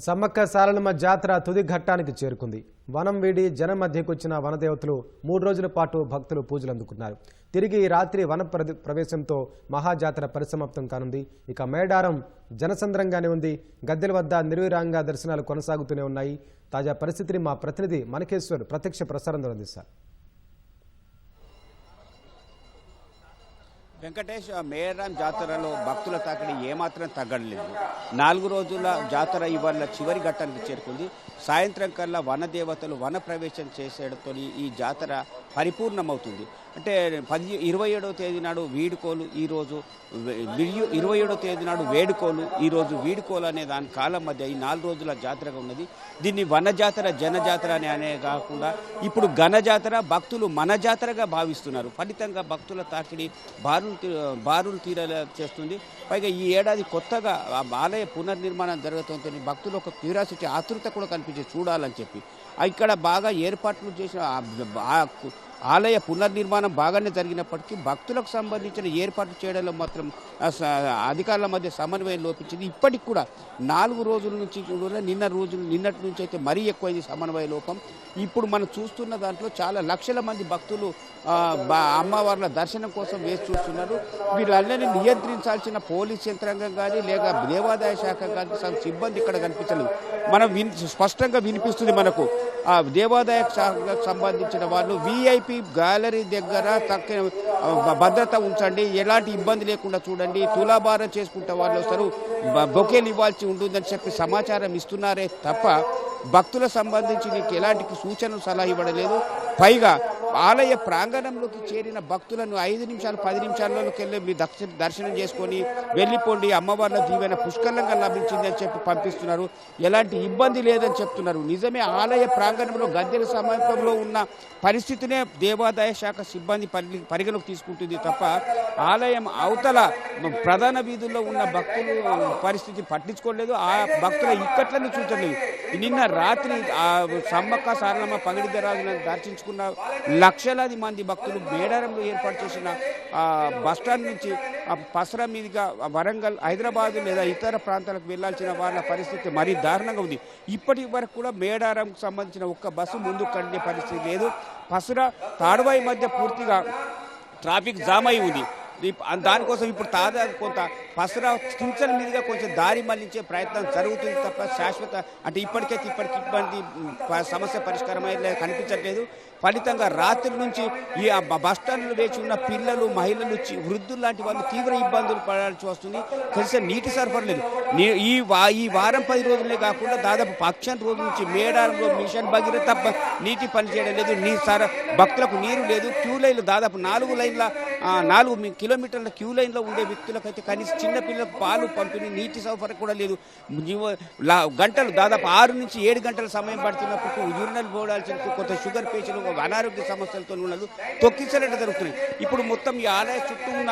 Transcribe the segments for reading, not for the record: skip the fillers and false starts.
సమ్మక్క సారలమ్మ జాతర తుది ఘట్టానికి చేరుకుంది. వనం వీడి జనం మధ్యకు వచ్చిన వనదేవతలు 3 రోజుల పాటు భక్తులు పూజలు అందుకున్నారు. తిరిగి రాత్రి వన ప్రవేశంతో మహాజాతర పరిసమాప్తం కానుంది. ఇక మేడారం జనసంద్రంగానే ఉంది. గద్దెల వద్ద నిర్విరాంగా దర్శనాలు కొనసాగుతూనే ఉన్నాయి. తాజా పరిస్థితిని మా ప్రతినిధి మనకేశ్వర్ ప్రత్యక్ష ప్రసారంలో అందిస్తారు. వెంకటేష్, మేడారం జాతరలో భక్తుల తాకిడి ఏమాత్రం తగ్గలేదు. 4 రోజుల జాతర ఇవాళ చివరి ఘట్టానికి చేరుకుంది. సాయంత్రం కల్లా వనదేవతలు వన ప్రవేశం చేసేటతో ఈ జాతర పరిపూర్ణమవుతుంది. అంటే 27వ తేదీ నాడు వీడుకోలు, ఈరోజు 27వ తేదీ నాడు వేడుకోలు, ఈరోజు వీడుకోలు అనే దాని కాలం మధ్య ఈ 4 రోజుల జాతరగా ఉన్నది. దీన్ని వన జాతర, జన జాతర అనే కాకుండా ఇప్పుడు ఘన జాతర, భక్తులు మన జాతరగా భావిస్తున్నారు. ఫలితంగా భక్తుల తాకిడి బారులు తీరేలా చేస్తుంది. పైగా ఈ ఏడాది కొత్తగా ఆలయ పునర్నిర్మాణం జరుగుతుంటే భక్తులు ఒక క్యూరియాసిటీ, ఆతృత కూడా కనిపించి చూడాలని చెప్పి ఇక్కడ బాగా ఏర్పాట్లు చేసిన ఆలయ పునర్నిర్మాణం బాగానే జరిగినప్పటికీ భక్తులకు సంబంధించిన ఏర్పాట్లు చేయడంలో మాత్రం అధికారుల మధ్య సమన్వయం లోపించింది. ఇప్పటికి కూడా 4 రోజుల నుంచి కూడా నిన్నటి నుంచి అయితే మరీ ఎక్కువైంది సమన్వయ లోపం. ఇప్పుడు మనం చూస్తున్న దాంట్లో చాలా లక్షల మంది భక్తులు అమ్మవార్ల దర్శనం కోసం వేచి చూస్తున్నారు. వీళ్ళందరినీ నియంత్రించాల్సిన పోలీస్ యంత్రాంగం కానీ లేక దేవాదాయ శాఖ కానీ సిబ్బంది ఇక్కడ కనిపించలేదు. మనం స్పష్టంగా వినిపిస్తుంది మనకు. దేవాదాయ శాఖకు సంబంధించిన వాళ్ళు విఐపి గ్యాలరీ దగ్గర తక్కువ భద్రత ఉంచండి, ఎలాంటి ఇబ్బంది లేకుండా చూడండి, తులాభారం చేసుకుంటే వాళ్ళు వస్తారు, బొకేలు ఇవ్వాల్సి ఉంటుందని చెప్పి సమాచారం ఇస్తున్నారే తప్ప భక్తుల సంబంధించి నీకు ఎలాంటి సూచనలు సలహా ఇవ్వడలేదు. పైగా ఆలయ ప్రాంగణంలోకి చేరిన భక్తులను 5 నిమిషాలు 10 నిమిషాల్లోకి వెళ్ళి మీ దర్శనం చేసుకొని వెళ్ళిపోండి, అమ్మవార్ల దీవెన పుష్కలంగా లభించింది అని చెప్పి పంపిస్తున్నారు. ఎలాంటి ఇబ్బంది లేదని చెప్తున్నారు. నిజమే, ఆలయ ప్రాంగణంలో గద్దెల సమీపంలో ఉన్న పరిస్థితినే దేవాదాయ శాఖ సిబ్బంది పరిగణకు తీసుకుంటుంది తప్ప ఆలయం అవతల ప్రధాన వీధుల్లో ఉన్న భక్తులు పరిస్థితి పట్టించుకోలేదు. ఆ భక్తుల ఇక్కట్లను చూడలేదు. నిన్న రాత్రి సమ్మక్క సారలమ్మ పగిడిద్దరాజులను దర్శించుకున్న లక్షలాది మంది భక్తులు మేడారంలో ఏర్పాటు చేసిన బస్టాండ్ నుంచి పసరా మీదుగా వరంగల్, హైదరాబాద్ లేదా ఇతర ప్రాంతాలకు వెళ్లాల్సిన వాళ్ళ పరిస్థితి మరీ దారుణంగా ఉంది. ఇప్పటి వరకు కూడా మేడారంకు సంబంధించిన ఒక్క బస్సు ముందుకు కడిగే పరిస్థితి లేదు. పసరా తాడువాయి మధ్య పూర్తిగా ట్రాఫిక్ జామ్ అయి ఉంది. దానికోసం ఇప్పుడు తాజా కొంత పసరా చించల మీదుగా కొంచెం దారి మళ్లించే ప్రయత్నం జరుగుతుంది తప్ప శాశ్వత అంటే ఇప్పటికి ఇబ్బంది సమస్య పరిష్కారం అయ్యేలా కనిపించట్లేదు. ఫలితంగా రాత్రి నుంచి ఈ బస్టాండ్లో వేచి ఉన్న పిల్లలు, మహిళలు, వృద్ధులు లాంటి వాళ్ళు తీవ్ర ఇబ్బందులు పడాల్సి వస్తుంది. కనీసం నీటి సరఫరా లేదు. ఈ వారం 10 రోజులే కాకుండా దాదాపు 15 రోజుల నుంచి మేడారంలో మిషన్ భగీరథ తప్ప నీటి పని చేయడం లేదు. భక్తులకు నీరు లేదు. క్యూ లైన్లు దాదాపు 4 కిలోమీటర్ల క్యూ లైన్లో ఉండే వ్యక్తులకైతే కనీసం చిన్నపిల్లలకు పాలు పంపిణీ, నీటి సౌకర్యం కూడా లేదు. గంటలు దాదాపు 6 నుంచి 7 గంటల సమయం పడుతున్నప్పుడు యూరినల్ పోడాల్సిన కొంత షుగర్ పేషెంట్లు, అనారోగ్య సమస్యలతో ఉన్నది తొక్కిసలేట జరుగుతున్నాయి. ఇప్పుడు మొత్తం ఈ ఆలయ చుట్టూ ఉన్న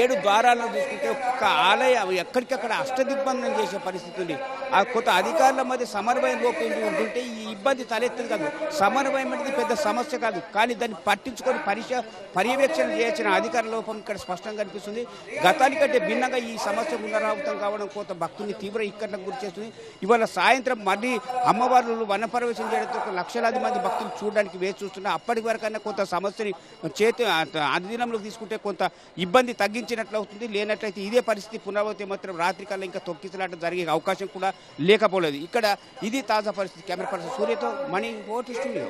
7 ద్వారాలను చూసుకుంటే ఒక్క ఆలయం ఎక్కడికక్కడ అష్టదిగ్బంధనం చేసే పరిస్థితి ఉంది. కొత్త అధికారుల మధ్య సమన్వయం లోపం ఉంటుంటే ఈ ఇబ్బంది తలెత్తది కాదు. సమన్వయం అనేది పెద్ద సమస్య కాదు, కానీ దాన్ని పట్టించుకొని పర్యవేక్షణ చేయాల్సిన అధికార లోపం ఇక్కడ స్పష్టంగా కనిపిస్తుంది. గతానికంటే భిన్నంగా ఈ సమస్య పునరావృతం కావడం కొంత భక్తుల్ని తీవ్ర ఇక్కట్లకు గురి చేస్తుంది. ఇవాళ సాయంత్రం మళ్ళీ అమ్మవార్లు వనప్రవేశం చేయడంతో లక్షలాది మంది భక్తులు చూడడానికి వేచి చూస్తున్నా. అప్పటి వరకన్నా కొంత సమస్యని అనుదినంలోకి తీసుకుంటే కొంత ఇబ్బంది తగ్గించినట్లు అవుతుంది. లేనట్లయితే ఇదే పరిస్థితి పునరావృతం మాత్రం రాత్రి కల్లా ఇంకా తొక్కిసలాట జరిగే అవకాశం కూడా లేకపోలేదు. ఇక్కడ ఇది తాజా పరిస్థితి. కెమెరా పర్సన్ సూర్యతో మణి, ఓటీ స్టూడియో.